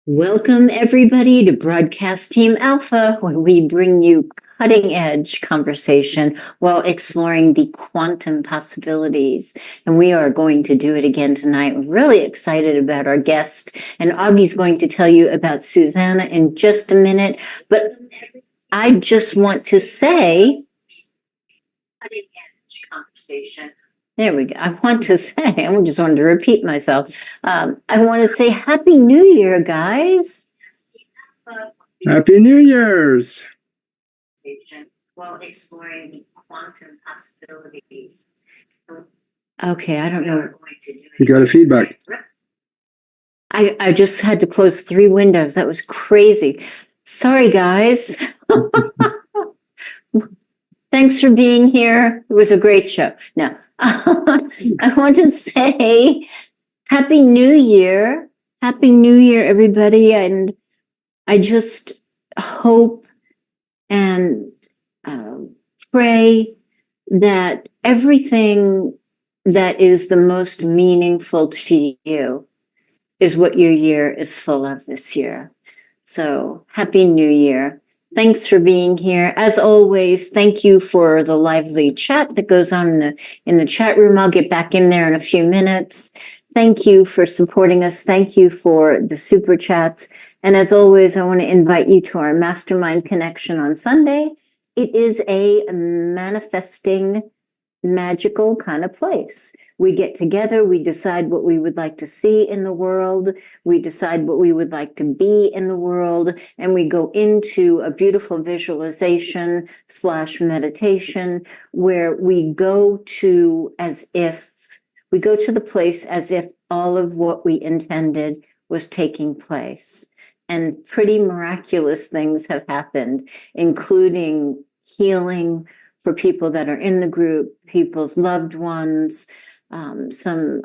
Welcome, everybody, to Broadcast Team Alpha, where we bring you cutting-edge conversation while exploring the quantum possibilities. And we are going to do it again tonight. We're really excited about our guest, and Augie's going to tell you about Susanna in just a minute. But I just want to say, cutting-edge conversation. There we go. I just wanted to repeat myself. I want to say Happy New Year, guys. Happy New Year's. While exploring the quantum possibilities. Okay, I don't know. You got a feedback. I just had to close 3 windows. That was crazy. Sorry, guys. Thanks for being here. It was a great show. No. I want to say Happy New Year. Happy New Year, everybody. And I just hope and pray that everything that is the most meaningful to you is what your year is full of this year. So Happy New Year. Thanks for being here. As always, thank you for the lively chat that goes on in the chat room. I'll get back in there in a few minutes. Thank you for supporting us. Thank you for the super chats. And as always, I want to invite you to our mastermind connection on Sunday. It is a manifesting, magical kind of place. We get together, we decide what we would like to see in the world, we decide what we would like to be in the world, and we go into a beautiful visualization / meditation where we go to the place as if all of what we intended was taking place. And pretty miraculous things have happened, including healing for people that are in the group, people's loved ones, some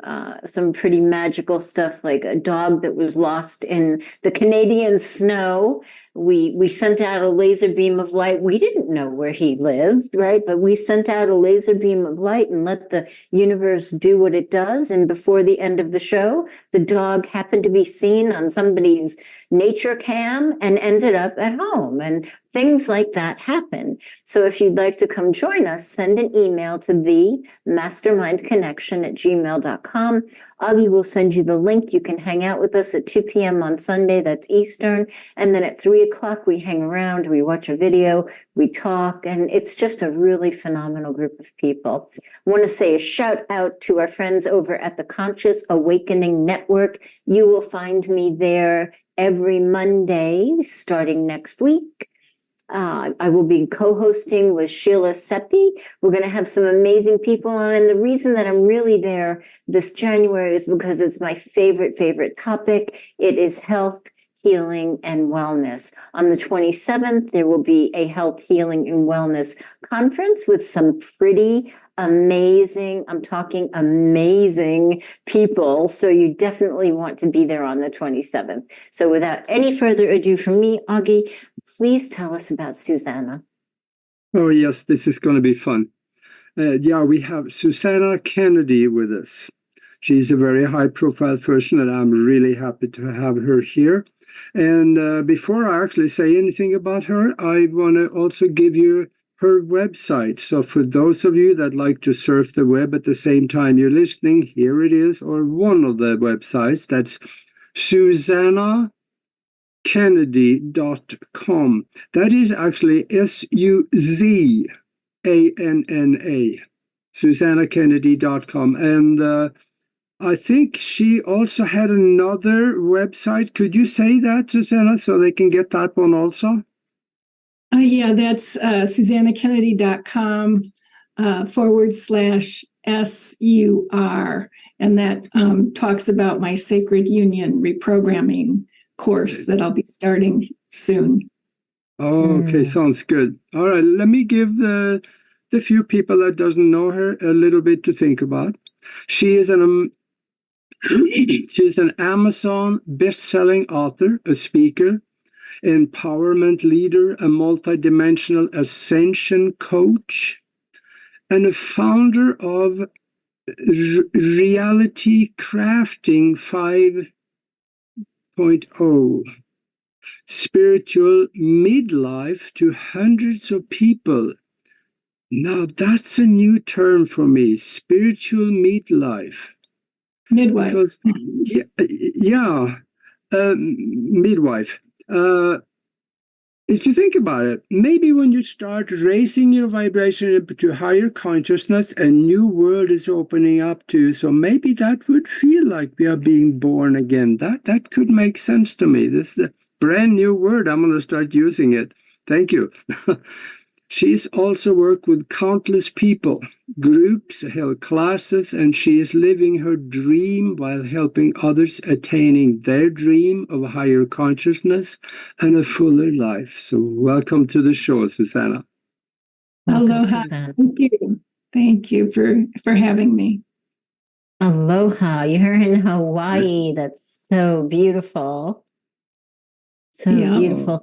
pretty magical stuff, like a dog that was lost in the Canadian snow. We sent out a laser beam of light. We didn't know where he lived, right? But we sent out a laser beam of light and let the universe do what it does. And before the end of the show, the dog happened to be seen on somebody's nature cam and ended up at home. And things like that happen. So if you'd like to come join us, send an email to themastermindconnection@gmail.com. Augie will send you the link. You can hang out with us at 2 p.m. on Sunday, that's Eastern. And then at 3 o'clock, we hang around, we watch a video, we talk, and it's just a really phenomenal group of people. I want to say a shout out to our friends over at the Conscious Awakening Network. You will find me there every Monday starting next week. I will be co-hosting with Sheila Seppi. We're going to have some amazing people on. And the reason that I'm really there this January is because it's my favorite topic. It is health, healing, and wellness. On the 27th, there will be a health, healing, and wellness conference with some pretty amazing, I'm talking amazing people. So you definitely want to be there on the 27th. So without any further ado from me, Augie, please tell us about Susanna. Oh, yes, this is going to be fun. We have Susanna Kennedy with us. She's a very high-profile person, and I'm really happy to have her here. And before I actually say anything about her, I want to also give you her website. So for those of you that like to surf the web at the same time you're listening, here it is, or one of the websites. That's SusannaKennedy.com. That is actually SUZANNA, SusannaKennedy.com. And I think she also had another website. Could you say that, Susanna, so they can get that one also? That's SusannaKennedy.com /SUR. And that talks about my Sacred Union reprogramming course that I'll be starting soon. Okay, sounds good. All right, let me give the few people that doesn't know her a little bit to think about. She is she's an Amazon best-selling author, a speaker, empowerment leader, a multidimensional ascension coach, and a founder of Reality Crafting 5 2.0. Spiritual midlife to hundreds of people. Now that's a new term for me, spiritual midlife. Midwife. Because, midwife. If you think about it, maybe when you start raising your vibration to higher consciousness, a new world is opening up to you. So maybe that would feel like we are being born again. That could make sense to me. This is a brand new word. I'm going to start using it. Thank you. She's also worked with countless people, groups, held classes, and she is living her dream while helping others attaining their dream of higher consciousness and a fuller life. So welcome to the show, Susanna. Aloha. Thank you. Thank you for having me. Aloha. You're in Hawaii. That's so beautiful. So beautiful.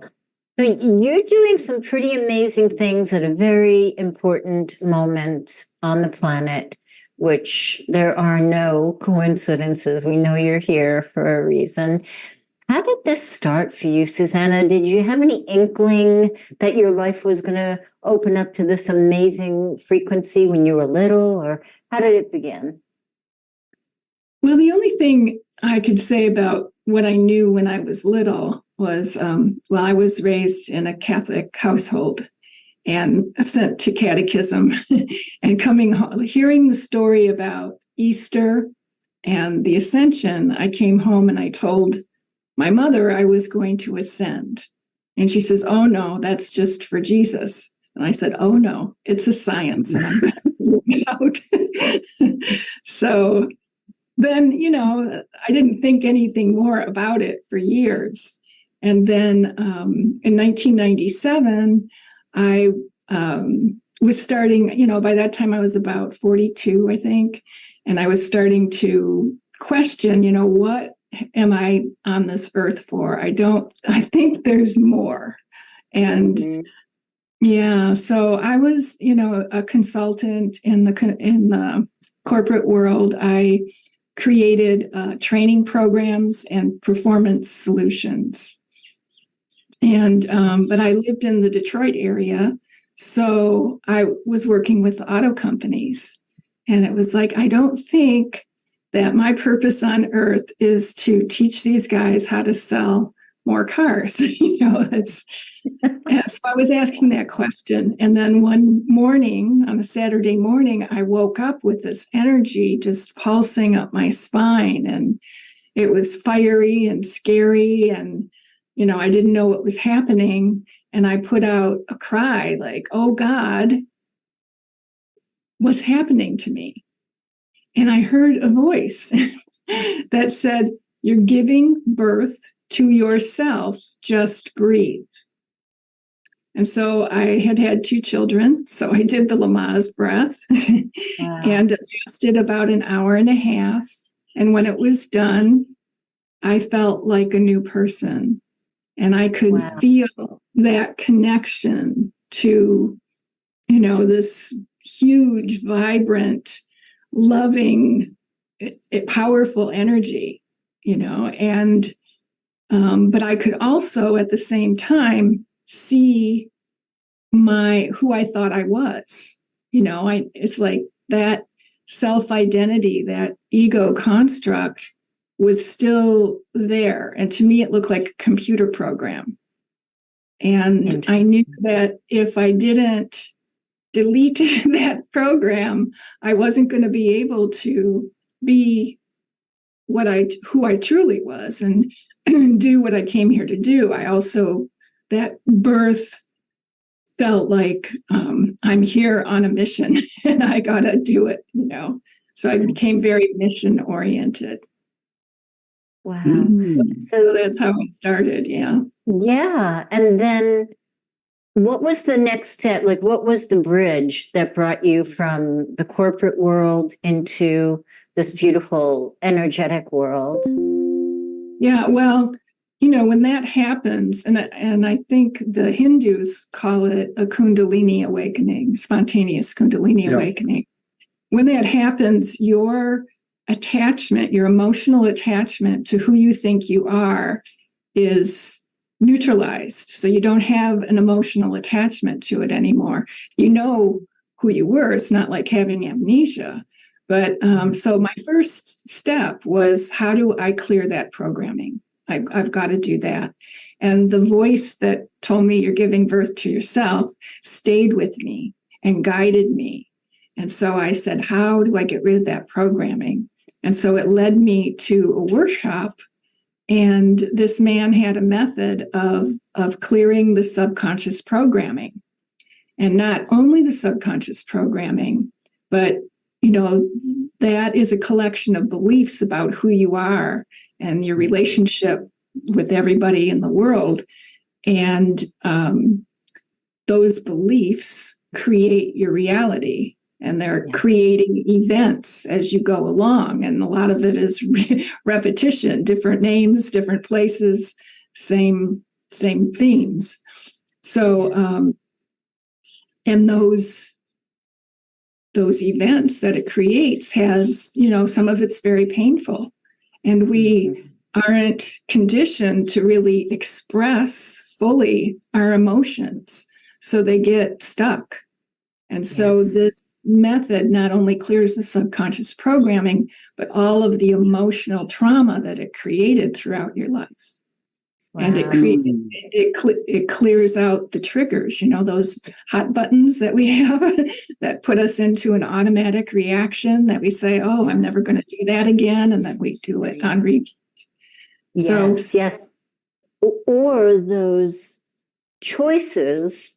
So you're doing some pretty amazing things at a very important moment on the planet, which there are no coincidences. We know you're here for a reason. How did this start for you, Susanna? Did you have any inkling that your life was going to open up to this amazing frequency when you were little, or how did it begin? Well, the only thing I could say about what I knew when I was little was, I was raised in a Catholic household and sent to catechism and hearing the story about Easter and the Ascension. I came home and I told my mother I was going to ascend. And she says, "Oh, no, that's just for Jesus." And I said, "Oh, no, it's a science." And I'm going to figure it out. So then, I didn't think anything more about it for years. And then in 1997, I was starting, by that time I was about 42, I think. And I was starting to question, what am I on this earth for? I think there's more. And so I was, a consultant in the corporate world. I created training programs and performance solutions. And but I lived in the Detroit area, so I was working with auto companies. And it was like, I don't think that my purpose on earth is to teach these guys how to sell more cars. And so I was asking that question. And then one morning, on a Saturday morning, I woke up with this energy just pulsing up my spine. And it was fiery and scary. And, I didn't know what was happening. And I put out a cry like, "Oh God, what's happening to me?" And I heard a voice that said, "You're giving birth to yourself. Just breathe." And so I had 2 children. So I did the Lamaze breath. Wow. And it lasted about an hour and a half. And when it was done, I felt like a new person. And I could feel that connection to, this huge, vibrant, loving, powerful energy, and but I could also at the same time see who I thought I was. It's like that self-identity, that ego construct was still there. And to me, it looked like a computer program. And I knew that if I didn't delete that program, I wasn't going to be able to be who I truly was and do what I came here to do. I also, that birth felt like I'm here on a mission and I got to do it, So I became very mission oriented. Wow. So that's how it started. Yeah. Yeah. And then what was the next step? Like, what was the bridge that brought you from the corporate world into this beautiful, energetic world? Yeah. Well, when that happens, and I think the Hindus call it a Kundalini Awakening, spontaneous Kundalini Awakening. When that happens, your attachment, your emotional attachment to who you think you are is neutralized. So you don't have an emotional attachment to it anymore. You know who you were. It's not like having amnesia. But so my first step was, how do I clear that programming? I've got to do that. And the voice that told me you're giving birth to yourself stayed with me and guided me. And so I said, how do I get rid of that programming? And so it led me to a workshop. And this man had a method of clearing the subconscious programming. And not only the subconscious programming, but that is a collection of beliefs about who you are and your relationship with everybody in the world. And those beliefs create your reality, and they're creating events as you go along. And a lot of it is repetition, different names, different places, same themes. So, and those events that it creates has, some of it's very painful, and we aren't conditioned to really express fully our emotions, so they get stuck. And so this method not only clears the subconscious programming, but all of the emotional trauma that it created throughout your life. Wow. And it clears out the triggers, those hot buttons that we have that put us into an automatic reaction that we say, oh, I'm never going to do that again. And then we do it on repeat. Yes. Or those choices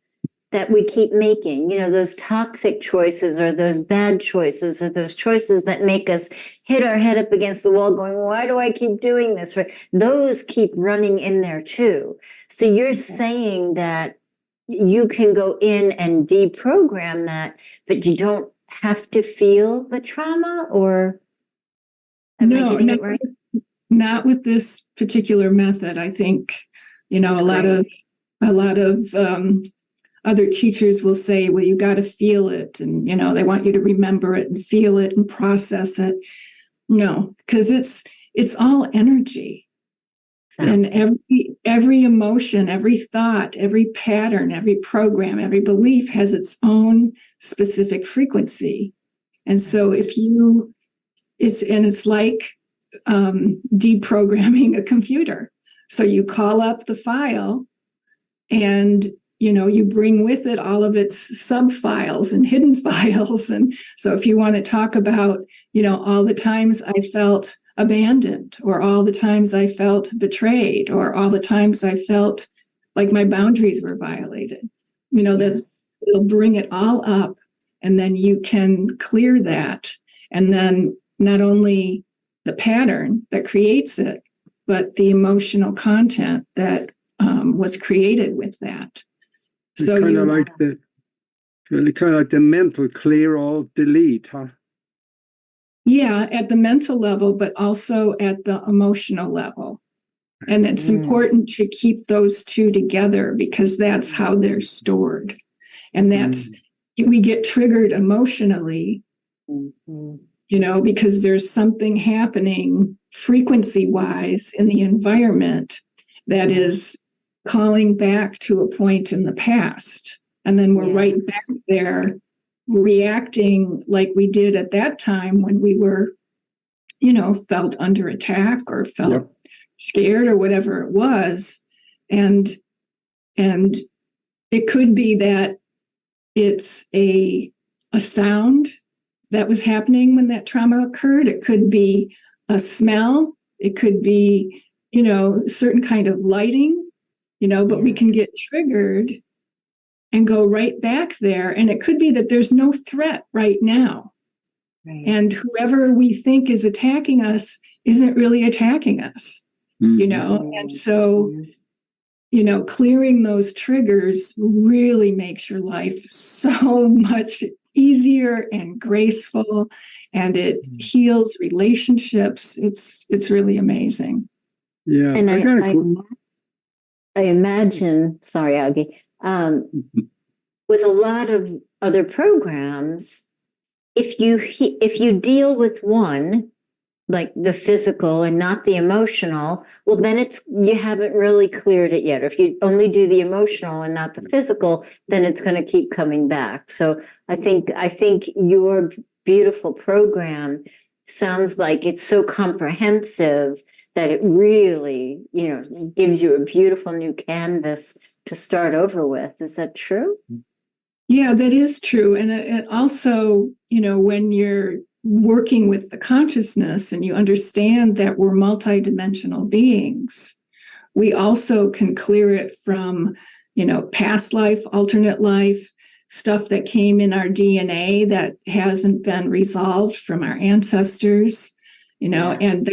that we keep making, those toxic choices or those bad choices or those choices that make us hit our head up against the wall going, why do I keep doing this? Those keep running in there too. So you're saying that you can go in and deprogram that, but you don't have to feel the trauma, or am I getting it right? Not with this particular method. I think, a lot of other teachers will say, well, you got to feel it. And, they want you to remember it and feel it and process it. No, because it's all energy. And every emotion, every thought, every pattern, every program, every belief has its own specific frequency. And so it's like deprogramming a computer. So you call up the file, and you bring with it all of its sub-files and hidden files. And so if you want to talk about, all the times I felt abandoned, or all the times I felt betrayed, or all the times I felt like my boundaries were violated, it'll bring it all up, and then you can clear that. And then not only the pattern that creates it, but the emotional content that was created with that. So kind of like the mental clear, all delete, huh? Yeah, at the mental level, but also at the emotional level. And it's important to keep those two together, because that's how they're stored. And we get triggered emotionally, because there's something happening frequency-wise in the environment that is calling back to a point in the past. And then we're right back there reacting like we did at that time when we were, felt under attack or felt scared or whatever it was. And it could be that it's a sound that was happening when that trauma occurred. It could be a smell. It could be, certain kind of lighting. But we can get triggered and go right back there. And it could be that there's no threat right now. Right. And whoever we think is attacking us isn't really attacking us, And so, clearing those triggers really makes your life so much easier and graceful, and it heals relationships. It's really amazing. Yeah. And I imagine, sorry, Augie, with a lot of other programs, if you deal with one, like the physical and not the emotional, well, then you haven't really cleared it yet. Or if you only do the emotional and not the physical, then it's going to keep coming back. So I think your beautiful program sounds like it's so comprehensive that it really, gives you a beautiful new canvas to start over with. Is that true? Yeah, that is true. And it also, when you're working with the consciousness and you understand that we're multidimensional beings, we also can clear it from, past life, alternate life, stuff that came in our DNA that hasn't been resolved from our ancestors, yes.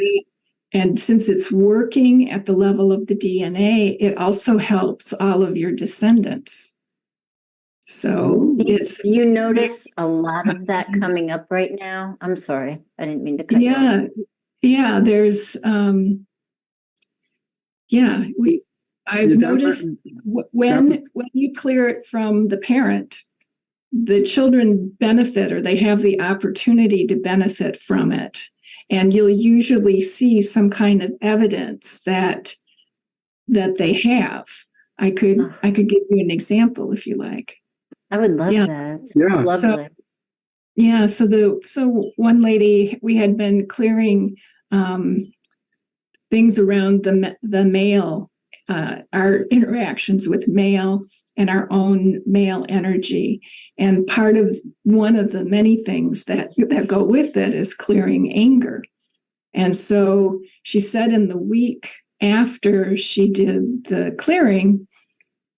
And since it's working at the level of the DNA, it also helps all of your descendants. So you notice a lot of that coming up right now. I'm sorry, I didn't mean to cut you off. Yeah. There's I've noticed when you clear it from the parent, the children benefit, or they have the opportunity to benefit from it. And you'll usually see some kind of evidence that they have. I could give you an example if you like. I would love that. Yeah, lovely. So one lady, we had been clearing things around the male, our interactions with male and our own male energy. And part of one of the many things that go with it is clearing anger. And so she said in the week after she did the clearing,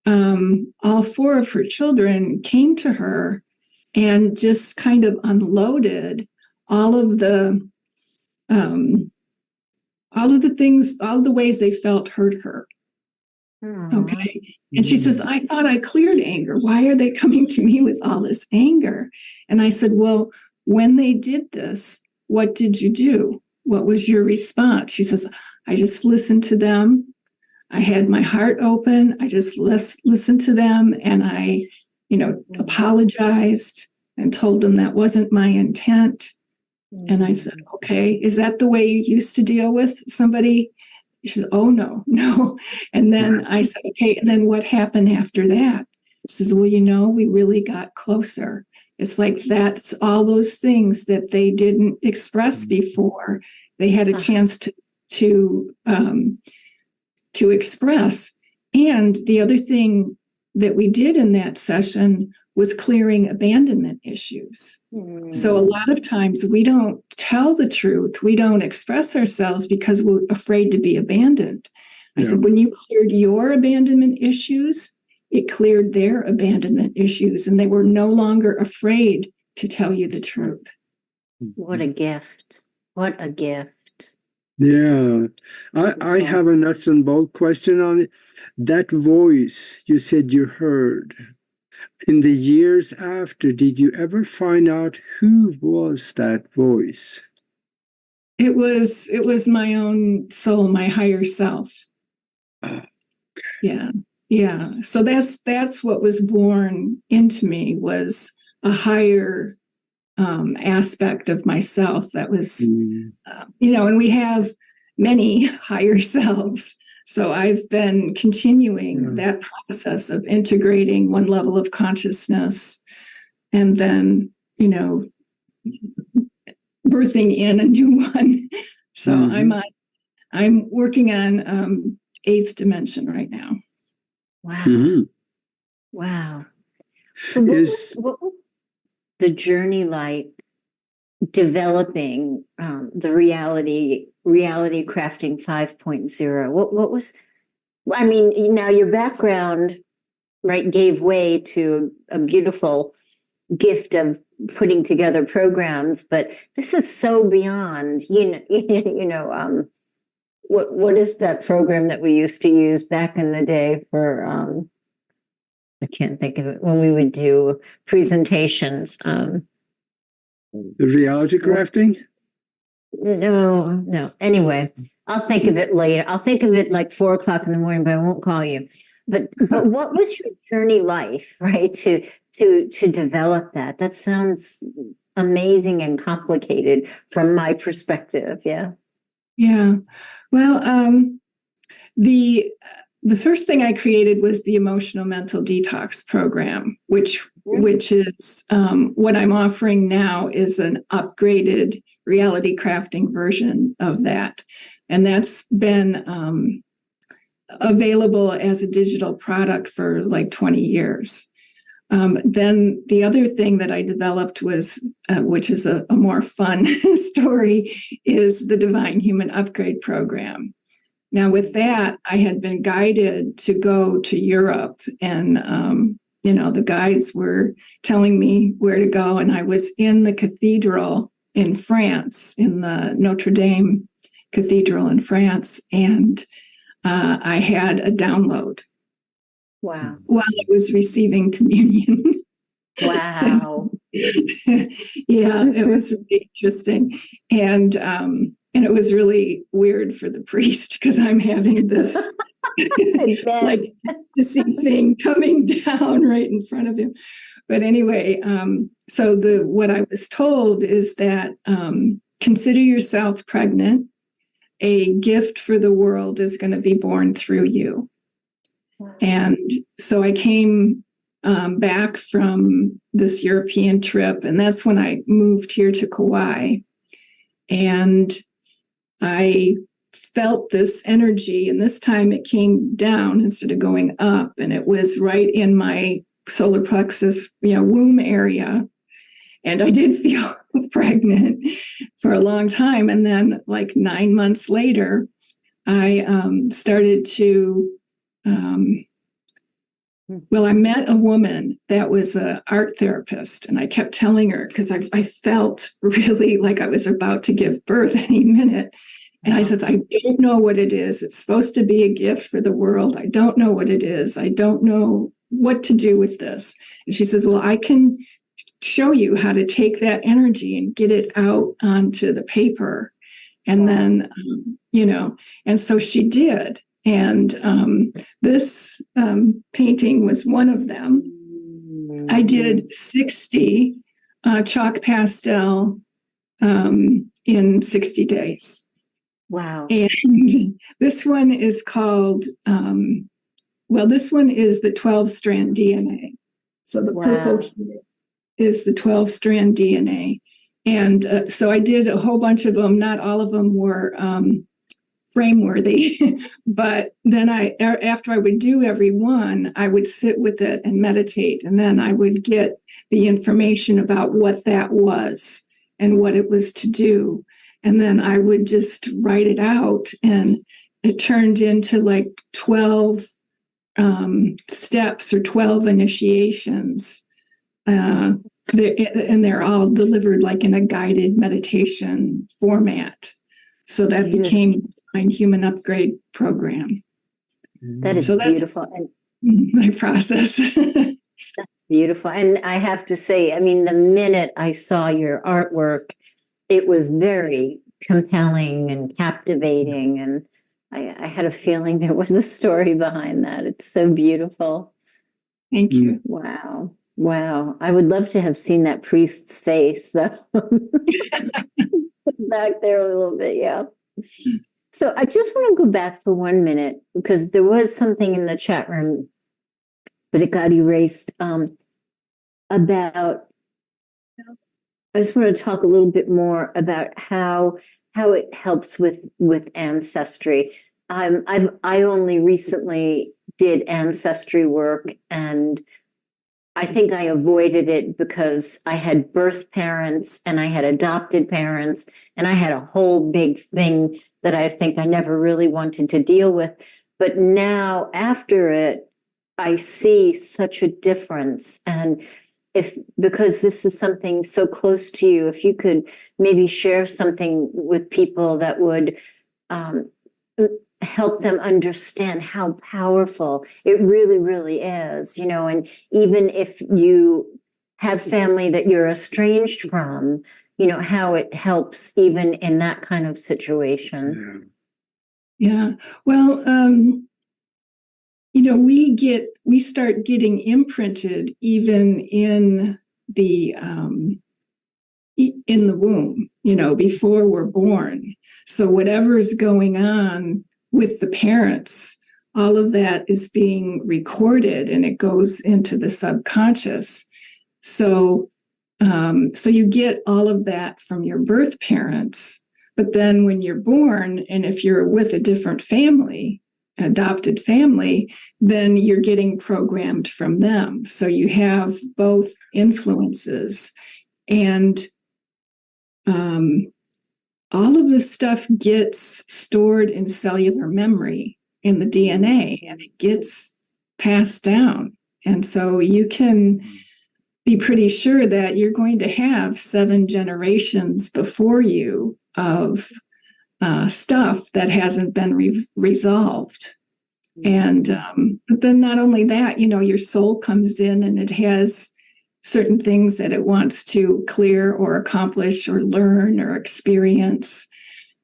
all 4 of her children came to her and just kind of unloaded all of the things, all the ways they felt hurt her. Okay. And she says, I thought I cleared anger. Why are they coming to me with all this anger? And I said, well, when they did this, what did you do? What was your response? She says, I just listened to them. I had my heart open. I just listened to them, and I, apologized and told them that wasn't my intent. And I said, okay, is that the way you used to deal with somebody? She said, oh, no. And then I said, okay, and then what happened after that? She says, well, we really got closer. It's like that's all those things that they didn't express before. They had a chance to express. And the other thing that we did in that session was clearing abandonment issues. So a lot of times we don't tell the truth. We don't express ourselves because we're afraid to be abandoned. I said, when you cleared your abandonment issues, it cleared their abandonment issues, and they were no longer afraid to tell you the truth. What a gift. What a gift. Yeah. I have a nuts and bolt question on it. That voice you said you heard, in the years after, did you ever find out who was that voice? It was my own soul, my higher self. Okay. Yeah. So that's what was born into me, was a higher aspect of myself that was, and we have many higher selves. So I've been continuing that process of integrating one level of consciousness and then, birthing in a new one. So I'm working on 8th dimension right now. Wow. Wow. So what was the journey like developing the reality crafting 5.0? What was, I mean, now your background, right, gave way to a beautiful gift of putting together programs, but this is so beyond, what is that program that we used to use back in the day for, I can't think of it, when we would do presentations. The reality crafting? No. Anyway, I'll think of it later. I'll think of it like 4 o'clock in the morning, but I won't call you. But what was your journey life, right? To develop that? That sounds amazing and complicated from my perspective. Yeah. Yeah. Well, the first thing I created was the emotional mental detox program, which is what I'm offering now is an upgraded reality crafting version of that. And that's been available as a digital product for like 20 years. Then the other thing that I developed was, which is a more fun story, is the Divine Human Upgrade Program. Now, with that, I had been guided to go to Europe, and the guides were telling me where to go, and I was in the cathedral in France, in the Notre Dame Cathedral in France, and I had a download. Wow. While I was receiving communion. Wow. Yeah, it was really interesting. And it was really weird for the priest because I'm having this like ecstasy thing coming down right in front of him. But anyway, so what I was told is that consider yourself pregnant. A gift for the world is going to be born through you. And so I came back from this European trip, and that's when I moved here to Kauai. And I felt this energy, and this time it came down instead of going up, and it was right in my solar plexus, womb area. And I did feel pregnant for a long time. And then like 9 months later, I started to I met a woman that was an art therapist, and I kept telling her because I felt really like I was about to give birth any minute. And I said, I don't know what it is. It's supposed to be a gift for the world. I don't know what it is. I don't know what to do with this. And she says, well, I can show you how to take that energy and get it out onto the paper. And then, and so she did. And this painting was one of them. I did 60 chalk pastel in 60 days. Wow. And this one is called, this one is the 12-strand DNA. So the purple here is the 12-strand DNA. And so I did a whole bunch of them. Not all of them were frame-worthy, but then after I would do every one, I would sit with it and meditate, and then I would get the information about what that was and what it was to do, and then I would just write it out, and it turned into like 12 steps or 12 initiations, and they're all delivered like in a guided meditation format. So that became my Human Upgrade Program. That is beautiful. And my process. That's beautiful. And I have to say, I mean, the minute I saw your artwork, it was very compelling and captivating. And I had a feeling there was a story behind that. It's so beautiful. Thank you. Wow. Wow. I would love to have seen that priest's face, though. Back there a little bit, yeah. So I just want to go back for 1 minute because there was something in the chat room, but it got erased, about, I just want to talk a little bit more about how it helps with Ancestry. I only recently did Ancestry work, and I think I avoided it because I had birth parents and I had adopted parents, and I had a whole big thing that I think I never really wanted to deal with. But now after it, I see such a difference. And because this is something so close to you, if you could maybe share something with people that would help them understand how powerful it really, really is, and even if you have family that you're estranged from, how it helps even in that kind of situation. Yeah. Well, we start getting imprinted even in the in the womb, before we're born. So whatever's going on with the parents, all of that is being recorded and it goes into the subconscious. So you get all of that from your birth parents. But then when you're born, and if you're with a different family, adopted family, then you're getting programmed from them. So you have both influences. And all of this stuff gets stored in cellular memory in the DNA, and it gets passed down. And so you can be pretty sure that you're going to have 7 generations before you of stuff that hasn't been resolved. And but then not only that, your soul comes in and it has certain things that it wants to clear or accomplish or learn or experience.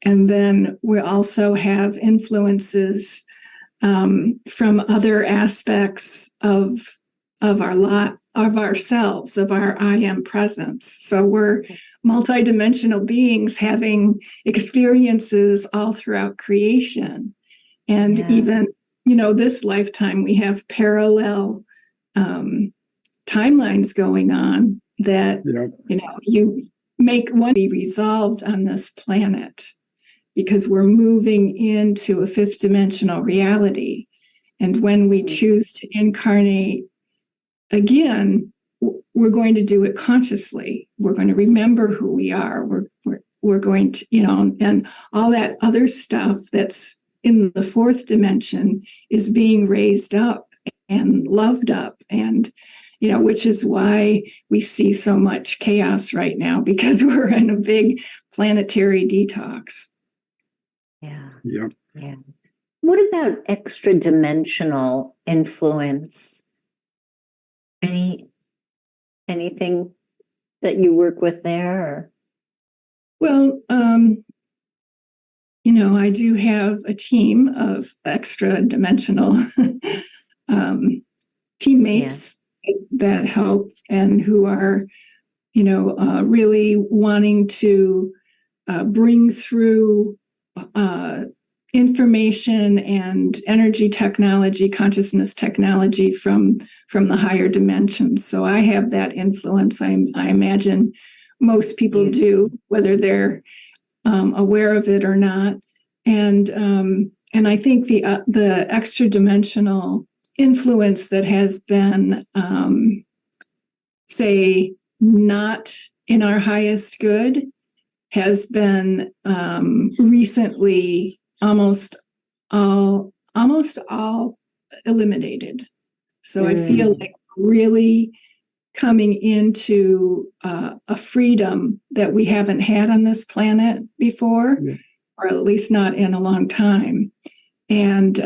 And then we also have influences from other aspects of ourselves, of our I am presence. So we're multidimensional beings having experiences all throughout creation. And even, this lifetime, we have parallel timelines going on that, you make one be resolved on this planet because we're moving into a 5th dimensional reality. And when we choose to incarnate again, we're going to do it consciously. We're going to remember who we are. We're going to, and all that other stuff that's in the 4th dimension is being raised up and loved up. And, which is why we see so much chaos right now, because we're in a big planetary detox. Yeah. Yeah. Yeah. What about extra-dimensional influence? Anything that you work with there? Or? Well, I do have a team of extra-dimensional teammates that help and who are, really wanting to bring through information and energy technology, consciousness technology from the higher dimensions. So I have that influence. I imagine most people do, whether they're aware of it or not. And I think the extra dimensional influence that has been, say, not in our highest good has been recently almost all eliminated. So I feel like really coming into a freedom that we haven't had on this planet before, or at least not in a long time. And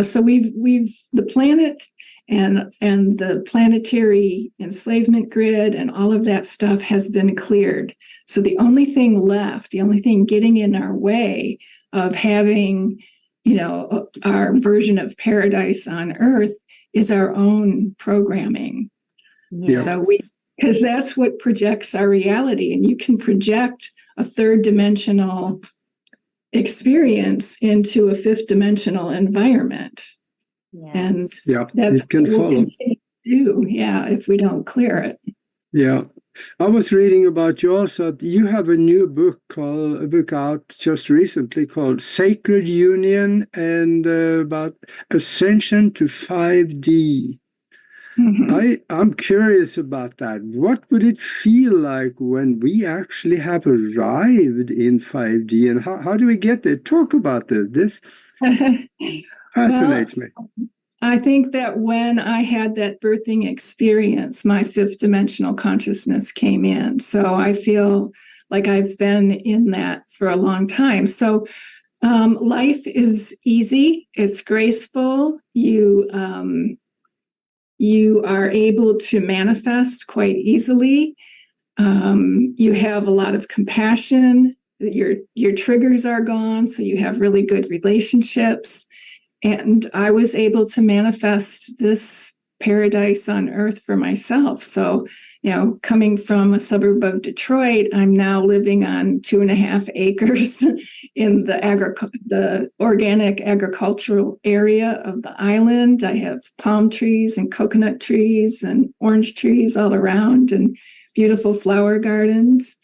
so we've the planet and the planetary enslavement grid and all of that stuff has been cleared. So the only thing left, the only thing getting in our way of having, our version of paradise on Earth is our own programming. Yes. So because that's what projects our reality, and you can project a 3rd dimensional experience into a 5th dimensional environment. Yes. And it can follow. If we don't clear it. Yeah. I was reading about you also. You have a new book out just recently called Sacred Union, and about ascension to 5D. I'm curious about that. What would it feel like when we actually have arrived in 5D, and how do we get there? Talk about this. Fascinates me. I think that when I had that birthing experience, my 5th dimensional consciousness came in. So I feel like I've been in that for a long time. So life is easy. It's graceful. You are able to manifest quite easily. You have a lot of compassion. Your triggers are gone, so you have really good relationships. And I was able to manifest this paradise on earth for myself. So, coming from a suburb of Detroit, I'm now living on 2.5 acres in the organic agricultural area of the island. I have palm trees and coconut trees and orange trees all around and beautiful flower gardens.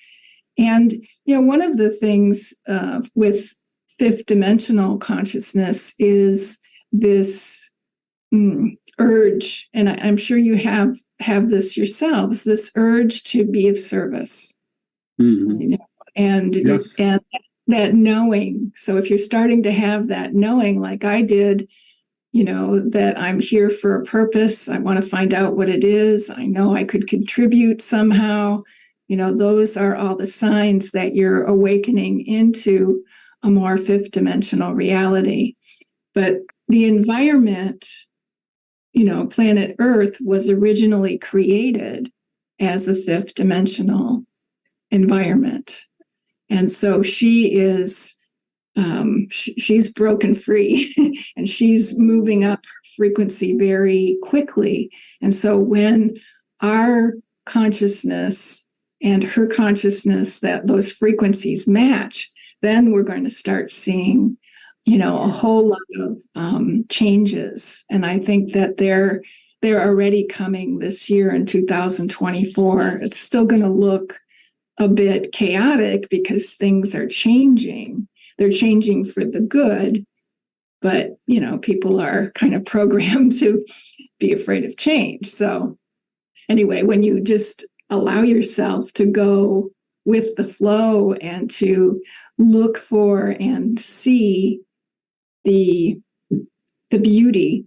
And, one of the things with fifth dimensional consciousness is this urge, and I'm sure you have this yourselves, this urge to be of service. Mm-hmm. And that knowing. So if you're starting to have that knowing, like I did, that I'm here for a purpose, I want to find out what it is, I know I could contribute somehow, those are all the signs that you're awakening into a more fifth dimensional reality. But the environment, planet Earth was originally created as a fifth dimensional environment. And so she is, she's broken free and she's moving up frequency very quickly. And so when our consciousness and her consciousness, that those frequencies match, then we're going to start seeing, a whole lot of changes. And I think that they're already coming this year in 2024. It's still going to look a bit chaotic because things are changing. They're changing for the good, but, people are kind of programmed to be afraid of change. So anyway, when you just allow yourself to go with the flow and to look for and see the beauty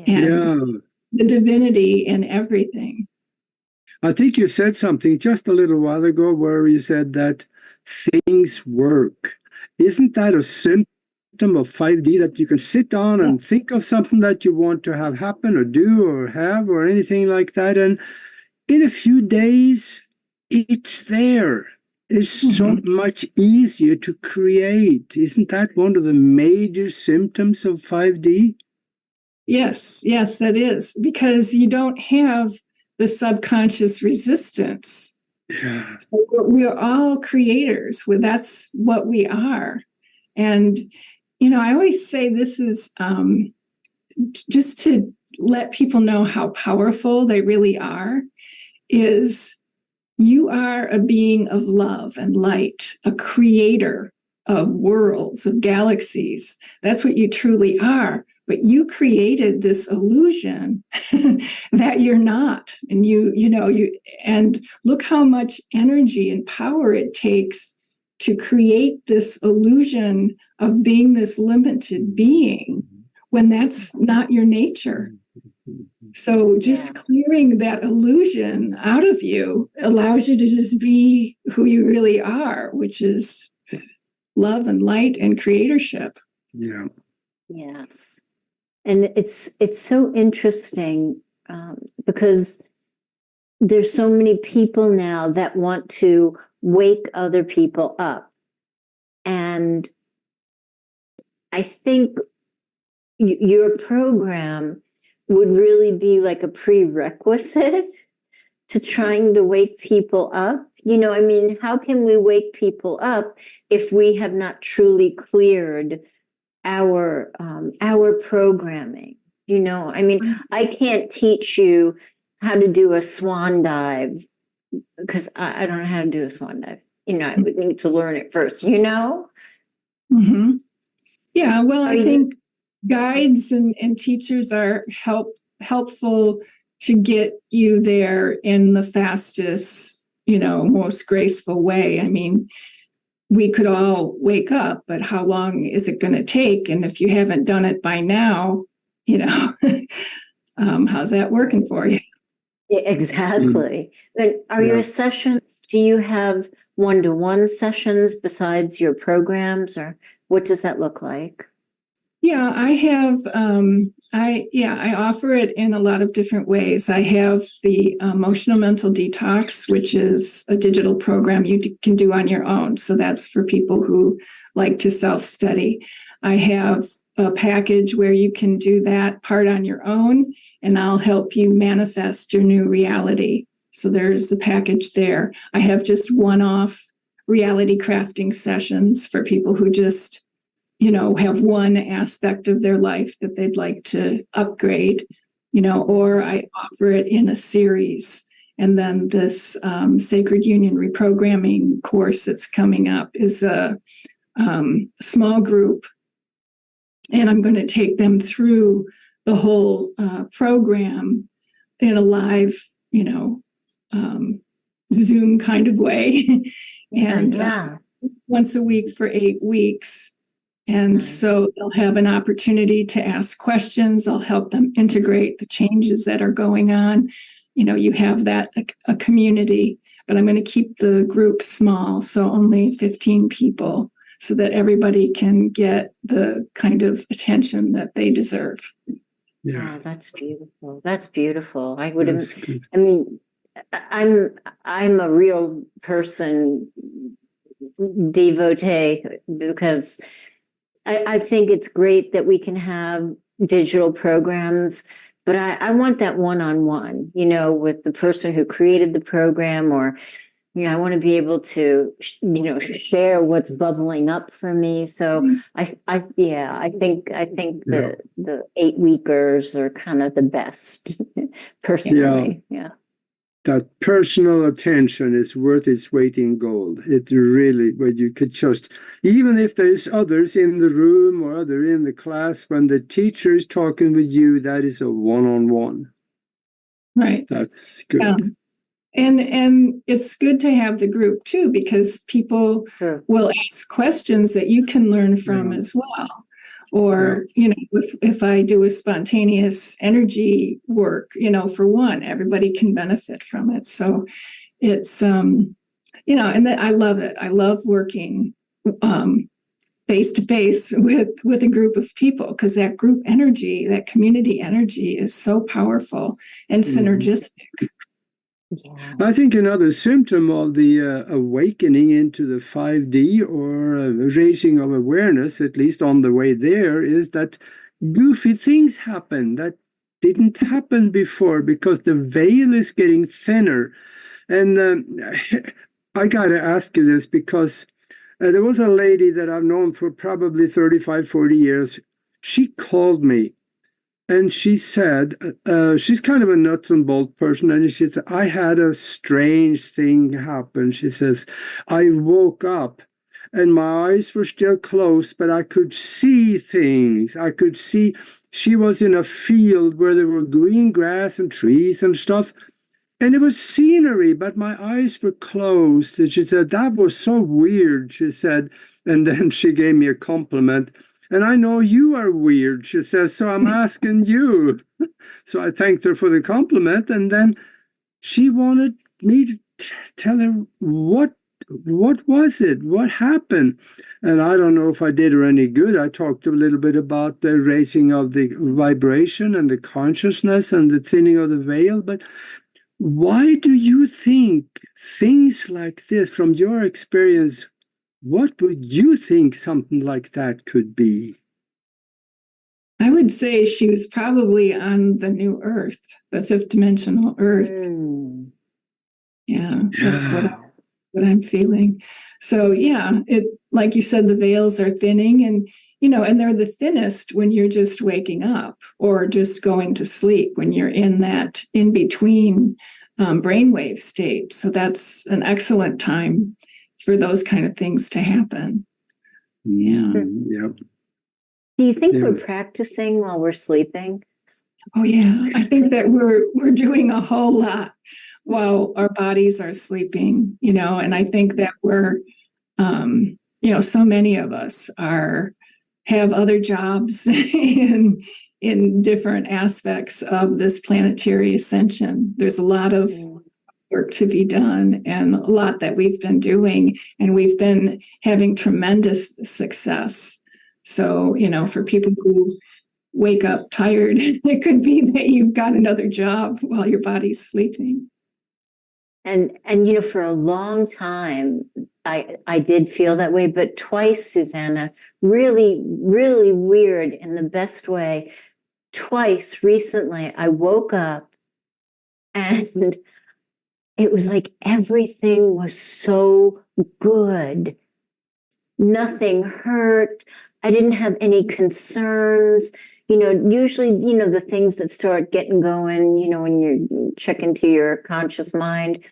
and the divinity in everything. I think you said something just a little while ago where you said that things work. Isn't that a symptom of 5D, that you can sit down and think of something that you want to have happen or do or have or anything like that, and in a few days it's there? It's so much easier to create. Isn't that one of the major symptoms of 5D? Yes, that is, because you don't have the subconscious resistance. Yeah. So we're all creators. That's what we are. And, I always say this is just to let people know how powerful they really are, is you are a being of love and light, a creator of worlds, of galaxies. That's what you truly are. But you created this illusion that you're not. And and look how much energy and power it takes to create this illusion of being this limited being when that's not your nature. So just clearing that illusion out of you allows you to just be who you really are, which is love and light and creatorship. Yeah. Yes. And it's so interesting because there's so many people now that want to wake other people up. And I think your program would really be like a prerequisite to trying to wake people up. How can we wake people up if we have not truly cleared our programming? I can't teach you how to do a swan dive because I don't know how to do a swan dive. I would need to learn it first, Mm-hmm. Yeah, well, I think guides and teachers are helpful to get you there in the fastest, most graceful way. We could all wake up, but how long is it going to take? And if you haven't done it by now, how's that working for you? Yeah, exactly. Then are your sessions, do you have one-to-one sessions besides your programs, or what does that look like? Yeah, I have, I offer it in a lot of different ways. I have the Emotional Mental Detox, which is a digital program you can do on your own. So that's for people who like to self-study. I have a package where you can do that part on your own, and I'll help you manifest your new reality. So there's the package there. I have just one-off reality crafting sessions for people who just, have one aspect of their life that they'd like to upgrade, or I offer it in a series. And then this Sacred Union Reprogramming course that's coming up is a small group. And I'm going to take them through the whole program in a live, Zoom kind of way. And once a week for 8 weeks. And so they'll have an opportunity to ask questions. I'll help them integrate the changes that are going on. You have that a community, but I'm going to keep the group small, so only 15 people, so that everybody can get the kind of attention that they deserve. Yeah, that's beautiful. That's beautiful. I would have. Good. I mean, I'm a real person devotee, because I think it's great that we can have digital programs, but I want that one-on-one, with the person who created the program, or, I want to be able to, share what's bubbling up for me. So I think the 8-weekers are kind of the best, personally. Yeah. That personal attention is worth its weight in gold. It really, where you could just, even if there's others in the room or other in the class, when the teacher is talking with you, that is a one-on-one. Right. That's good. Yeah. And it's good to have the group too, because people will ask questions that you can learn from as well. Or, if I do a spontaneous energy work, for one, everybody can benefit from it. So it's, and I love it. I love working face to face with a group of people, because that group energy, that community energy is so powerful and synergistic. Yeah. I think another symptom of the awakening into the 5D, or raising of awareness, at least on the way there, is that goofy things happen that didn't happen before, because the veil is getting thinner. And I got to ask you this, because there was a lady that I've known for probably 35, 40 years. She called me. And she said, she's kind of a nuts and bolt person. And she said, I had a strange thing happen. She says, I woke up and my eyes were still closed, but I could see things. I could see, she was in a field where there were green grass and trees and stuff. And it was scenery, but my eyes were closed. And she said, that was so weird, she said. And then she gave me a compliment. And I know you are weird, she says, so I'm asking you. So I thanked her for the compliment. And then she wanted me to tell her what was it? What happened? And I don't know if I did her any good. I talked a little bit about the raising of the vibration and the consciousness and the thinning of the veil. But why do you think things like this, from your experience, what would you think something like that could be? I would say she was probably on the new Earth, the fifth dimensional Earth. Yeah, that's what I'm feeling. So it, like you said, the veils are thinning, and and they're the thinnest when you're just waking up or just going to sleep, when you're in that in between brainwave state. So that's an excellent time for those kind of things to happen. Yeah. Do you think we're practicing while we're sleeping? Oh yeah, I think that we're doing a whole lot while our bodies are sleeping. And I think that we're, so many of us have other jobs in different aspects of this planetary ascension. There's a lot of work to be done, and a lot that we've been doing, and we've been having tremendous success. So, for people who wake up tired, it could be that you've got another job while your body's sleeping. And for a long time, I did feel that way, but twice, Susanna, really, really weird in the best way. Twice recently, I woke up and it was like everything was so good. Nothing hurt. I didn't have any concerns. Usually, the things that start getting going, when you check into your conscious mind,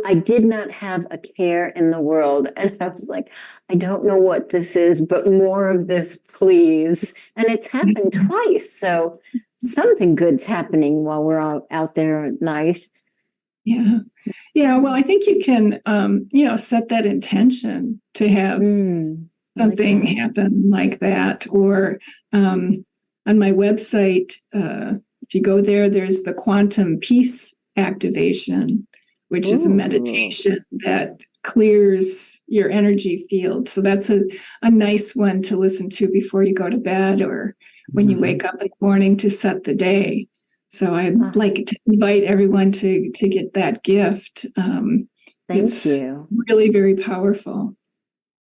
I did not have a care in the world. And I was like, I don't know what this is, but more of this, please. And it's happened twice. So something good's happening while we're out there at night. Yeah. Yeah. Well, I think you can, set that intention to have something happen like that. Or on my website, if you go there, there's the quantum peace activation, which is a meditation that clears your energy field. So that's a nice one to listen to before you go to bed or when you wake up in the morning to set the day. So I'd like to invite everyone to get that gift. Thank you. Really very powerful.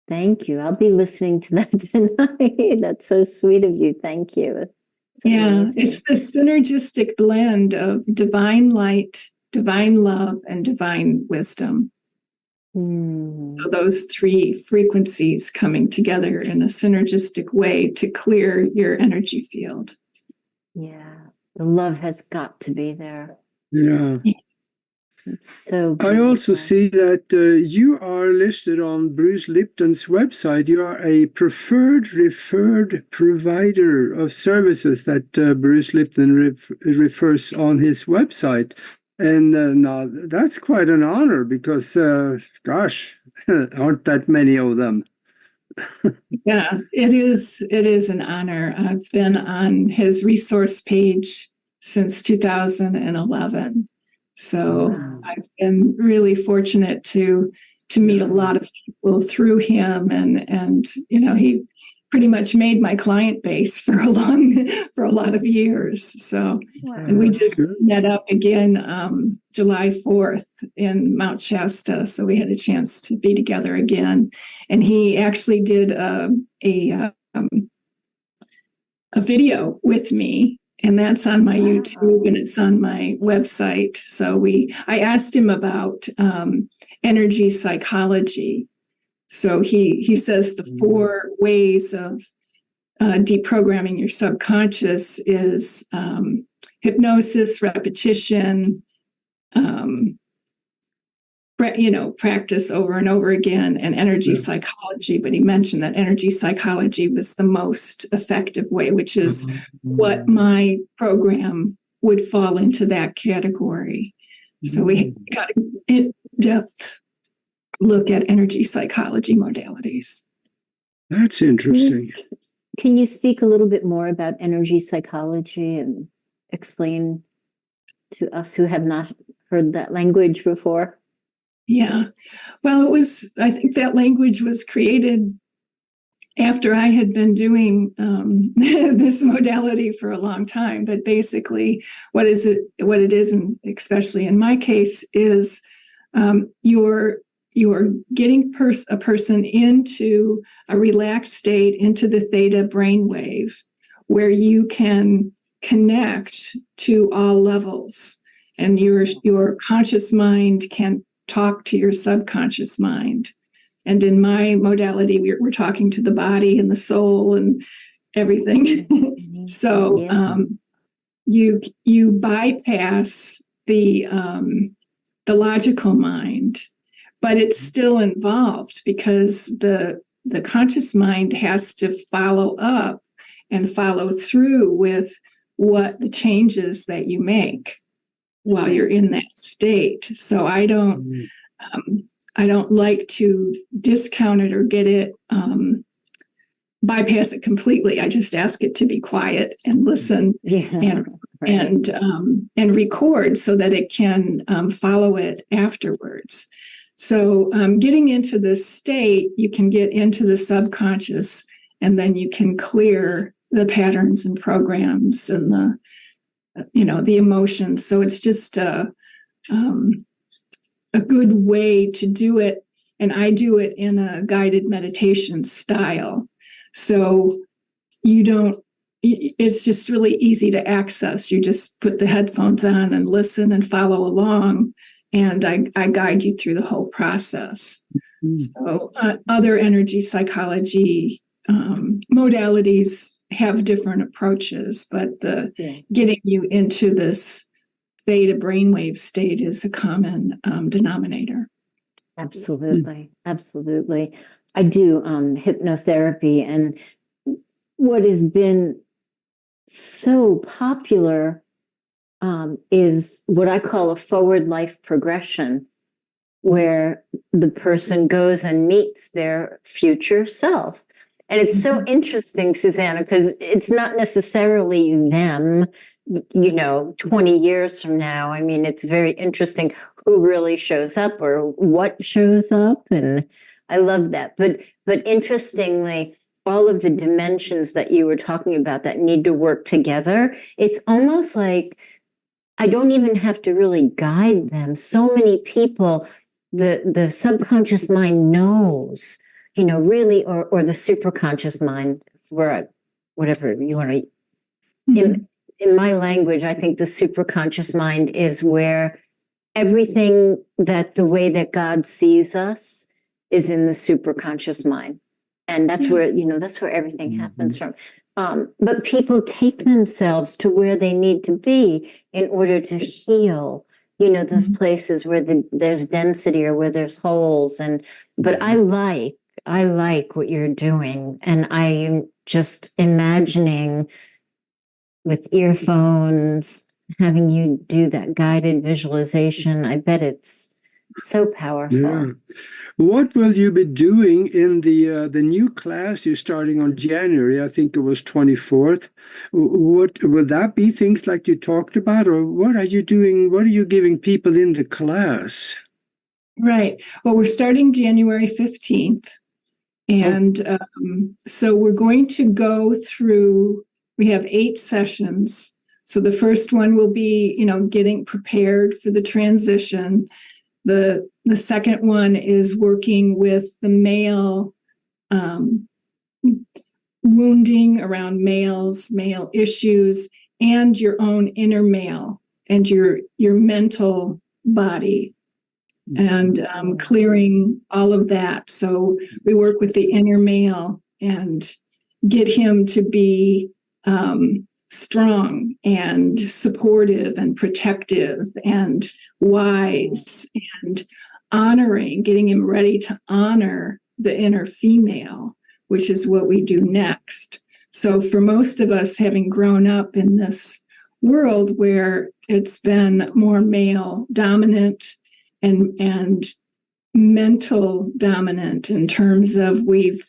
Thank you. I'll be listening to that tonight. That's so sweet of you. Thank you. It's the synergistic blend of divine light, divine love, and divine wisdom. So those three frequencies coming together in a synergistic way to clear your energy field. Yeah. The love has got to be there. Yeah. It's so beautiful. I also see that you are listed on Bruce Lipton's website. You are a referred provider of services that Bruce Lipton refers on his website. And now that's quite an honor because, gosh, aren't that many of them? Yeah, it is an honor. I've been on his resource page since 2011. So I've been really fortunate to meet a lot of people through him, and he pretty much made my client base for a lot of years. So and we just met up again July 4th in Mount Shasta. So we had a chance to be together again. And he actually did a video with me, and that's on my YouTube and it's on my website. So I asked him about energy psychology. So he says the 4 ways of deprogramming your subconscious is hypnosis, repetition, practice over and over again, and energy psychology. But he mentioned that energy psychology was the most effective way, which is what my program would fall into that category. So we got an in-depth look at energy psychology modalities. That's interesting. Can you speak a little bit more about energy psychology and explain to us who have not heard that language before? Yeah. Well, I think that language was created after I had been doing this modality for a long time. But basically, what it is, and especially in my case, is you're getting a person into a relaxed state, into the theta brainwave, where you can connect to all levels, and your conscious mind can talk to your subconscious mind. And in my modality, we're talking to the body and the soul and everything. So you bypass the logical mind, but it's still involved because the conscious mind has to follow up and follow through with what the changes that you make while you're in that state. So I don't like to discount it or get it, bypass it completely. I just ask it to be quiet and listen and record so that it can follow it afterwards. So getting into this state, you can get into the subconscious, and then you can clear the patterns and programs and the emotions. So it's just a good way to do it. And I do it in a guided meditation style. So it's just really easy to access. You just put the headphones on and listen and follow along. And I guide you through the whole process. Mm-hmm. So other energy psychology modalities have different approaches, but getting you into this theta brainwave state is a common denominator. Absolutely. Absolutely. I do hypnotherapy, and what has been so popular is what I call a forward life progression, where the person goes and meets their future self. And it's so interesting, Susanna, because it's not necessarily them, 20 years from now. I mean, it's very interesting who really shows up or what shows up. And I love that. But interestingly, all of the dimensions that you were talking about that need to work together, it's almost like I don't even have to really guide them. So many people, the subconscious mind knows, really, or the superconscious mind, is where whatever you want to, mm-hmm. In my language, I think the superconscious mind is where everything that the way that God sees us is in the superconscious mind. And that's where, that's where everything happens from. But people take themselves to where they need to be in order to heal, those places where there's density or where there's holes. But I like what you're doing. And I'm just imagining with earphones, having you do that guided visualization. I bet it's so powerful. Yeah. What will you be doing in the new class you're starting on January? I think it was 24th. What will that be? Things like you talked about, or what are you doing? What are you giving people in the class? Right. Well, we're starting January 15th. And so we're going to go through, we have 8 sessions. So the first one will be, getting prepared for the transition. The second one is working with the male wounding around male issues, and your own inner male and your mental body, and clearing all of that. So we work with the inner male and get him to be strong and supportive and protective and wise and honoring, getting him ready to honor the inner female, which is what we do next. So for most of us, having grown up in this world where it's been more male dominant and mental dominant, in terms of we've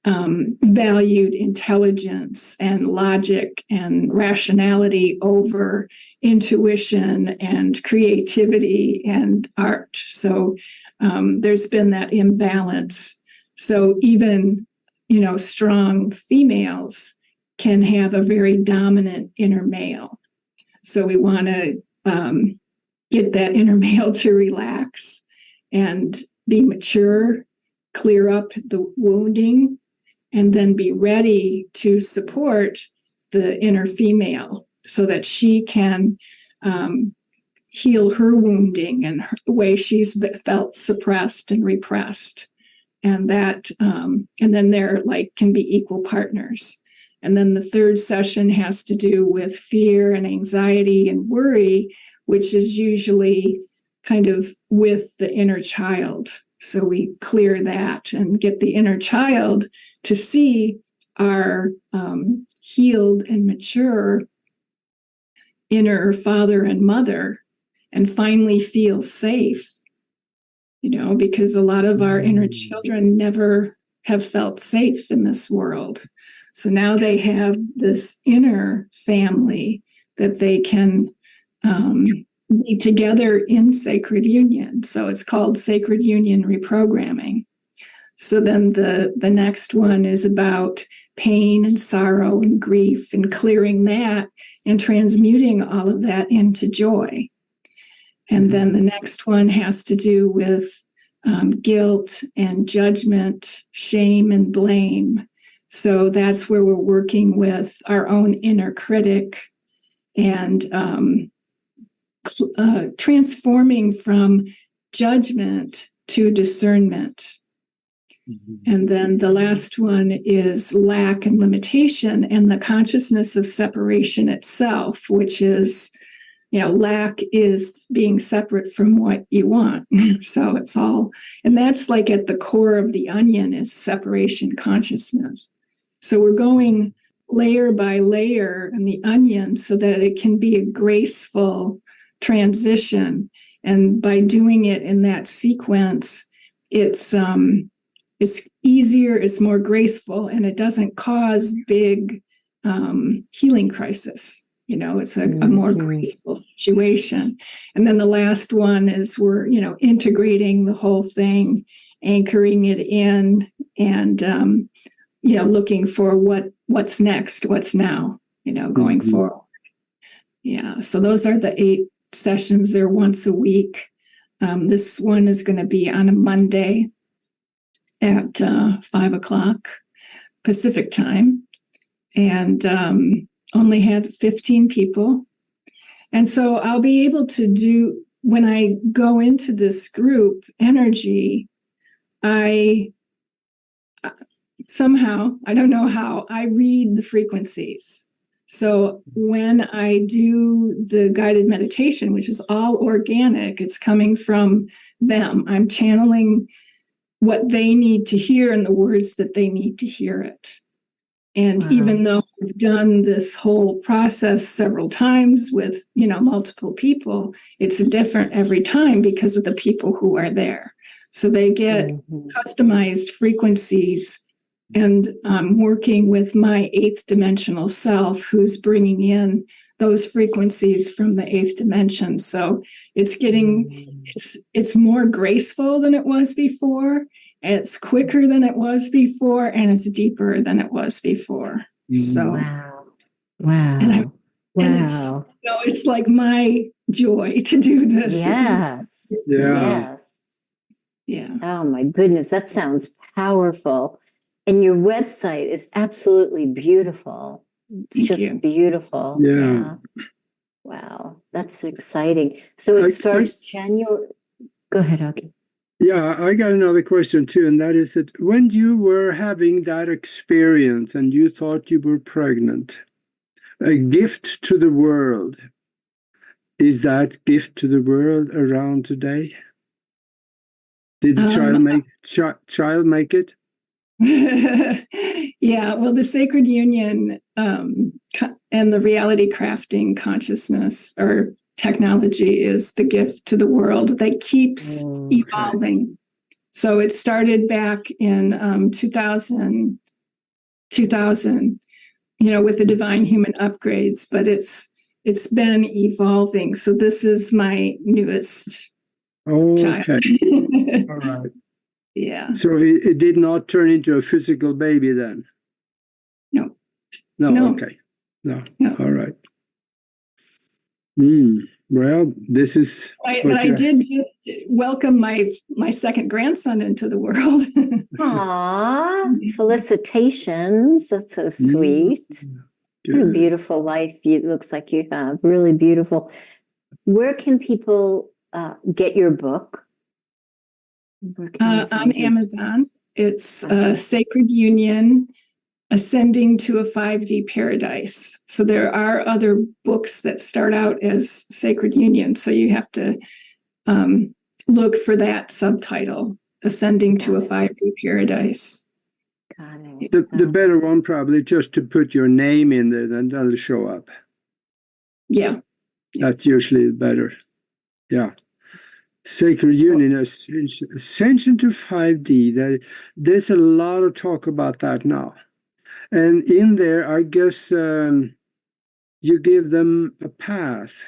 valued intelligence and logic and rationality over intuition and creativity and art. So there's been that imbalance. So even, strong females can have a very dominant inner male. So we want to get that inner male to relax and be mature, clear up the wounding, and then be ready to support the inner female so that she can heal her wounding and the way she's felt suppressed and repressed. And that, and then they're can be equal partners. And then the third session has to do with fear and anxiety and worry, which is usually kind of with the inner child. So we clear that and get the inner child to see our healed and mature inner father and mother, and finally feel safe, because a lot of our inner children never have felt safe in this world. So now they have this inner family that they can be together in sacred union. So it's called sacred union reprogramming. So then the next one is about pain and sorrow and grief, and clearing that and transmuting all of that into joy. And then the next one has to do with guilt and judgment, shame and blame. So that's where we're working with our own inner critic and transforming from judgment to discernment. And then the last one is lack and limitation and the consciousness of separation itself, which is, lack is being separate from what you want. So it's all, and that's like at the core of the onion is separation consciousness. So we're going layer by layer in the onion so that it can be a graceful transition. And by doing it in that sequence, it's easier, it's more graceful, and it doesn't cause big healing crisis. It's a more graceful situation. And then the last one is we're, integrating the whole thing, anchoring it in, and looking for what's next, what's now, going forward. Yeah. So those are the 8 sessions. They're once a week. This one is going to be on a Monday at 5:00 Pacific time, and only have 15 people. And so I'll be able to do, when I go into this group energy, I somehow, I don't know how, I read the frequencies. So when I do the guided meditation, which is all organic, it's coming from them. I'm channeling what they need to hear in the words that they need to hear it. And even though I've done this whole process several times with, multiple people, it's different every time because of the people who are there. So they get customized frequencies, and I'm working with my 8th dimensional self who's bringing in those frequencies from the 8th dimension. So it's getting, it's more graceful than it was before. It's quicker than it was before, and it's deeper than it was before. So, wow. And it's like my joy to do this. Yes. Yeah. Oh my goodness, that sounds powerful. And your website is absolutely beautiful. It's just beautiful. Yeah. Wow, that's exciting. So it starts January. Go ahead, Augie. Yeah, I got another question too, and that is that when you were having that experience and you thought you were pregnant, a gift to the world, is that gift to the world around today? Did the child make it? Yeah, well, the sacred union and the reality crafting consciousness or technology is the gift to the world that keeps evolving. So it started back in 2000, with the divine human upgrades, but it's been evolving. So this is my newest child. All right. Yeah. So it did not turn into a physical baby then? No. Okay. No. All right. Well, this is. But I did welcome my second grandson into the world. Aww, felicitations. That's so sweet. What a beautiful life it looks like you have. Really beautiful. Where can people get your book? On Amazon. It's Sacred Union, Ascending to a 5D Paradise. So there are other books that start out as Sacred Union. So you have to look for that subtitle, Ascending to a 5D Paradise. Got it. The better one probably just to put your name in there, then that'll show up. Yeah. That's usually better. Yeah. Sacred Union, Ascension to 5D. There's a lot of talk about that now. And in there, I guess you give them a path,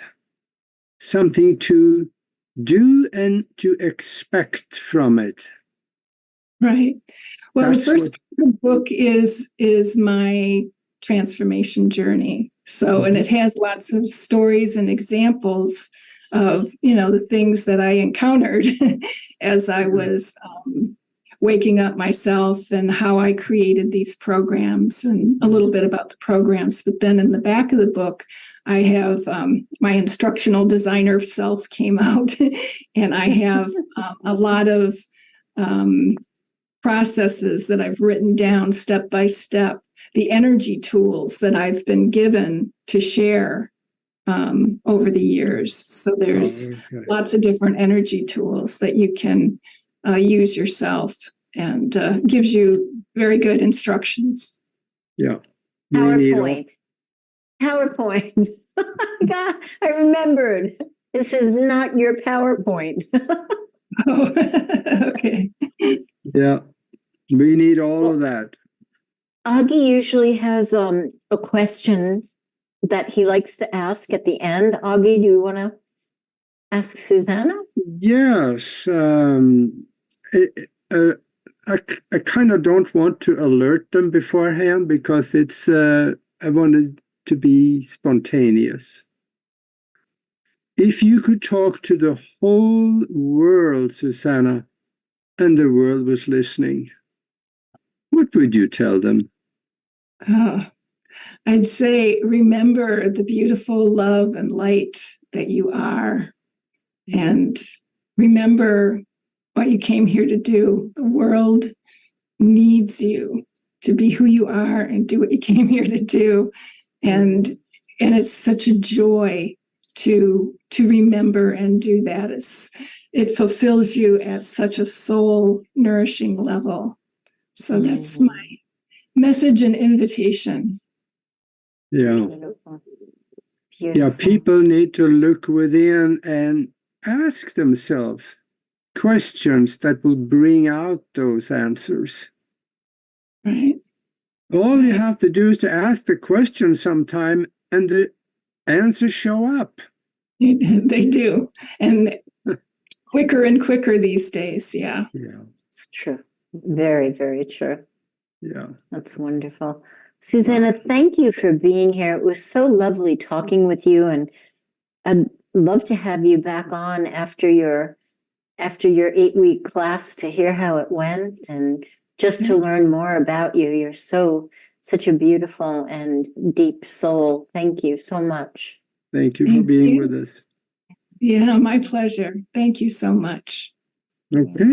something to do and to expect from it. Right. Well, the first book is my transformation journey. So, and it has lots of stories and examples of, the things that I encountered as I was waking up myself, and how I created these programs, and a little bit about the programs. But then in the back of the book, I have my instructional designer self came out, and I have a lot of processes that I've written down step by step, the energy tools that I've been given to share over the years. So there's lots of different energy tools that you can use yourself, and gives you very good instructions. Yeah. PowerPoint. God, I remembered. This is not your PowerPoint. Oh, okay. Yeah. We need all of that. Augie usually has a question that he likes to ask at the end. Augie, do you want to ask Susanna? Yes. I kind of don't want to alert them beforehand, because it's I wanted to be spontaneous. If you could talk to the whole world, Susanna, and the world was listening, what would you tell them? Oh, I'd say, remember the beautiful love and light that you are, and remember what you came here to do. The world needs you to be who you are and do what you came here to do. And it's such a joy to remember and do that. It fulfills you at such a soul nourishing level. So that's my message and invitation. Yeah. Beautiful. Yeah, people need to look within and ask themselves questions that will bring out those answers. Right. All you have to do is to ask the question sometime, and the answers show up. They do. And quicker and quicker these days. Yeah. Yeah. It's true. Very, very true. Yeah. That's wonderful. Susanna, thank you for being here. It was so lovely talking with you, and I'd love to have you back on after your 8-week class to hear how it went, and just to learn more about you. You're such a beautiful and deep soul. Thank you so much. Thank you for being with us. Yeah, my pleasure. Thank you so much. Okay,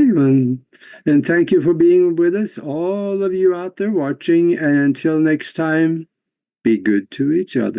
and thank you for being with us, all of you out there watching. And until next time, be good to each other.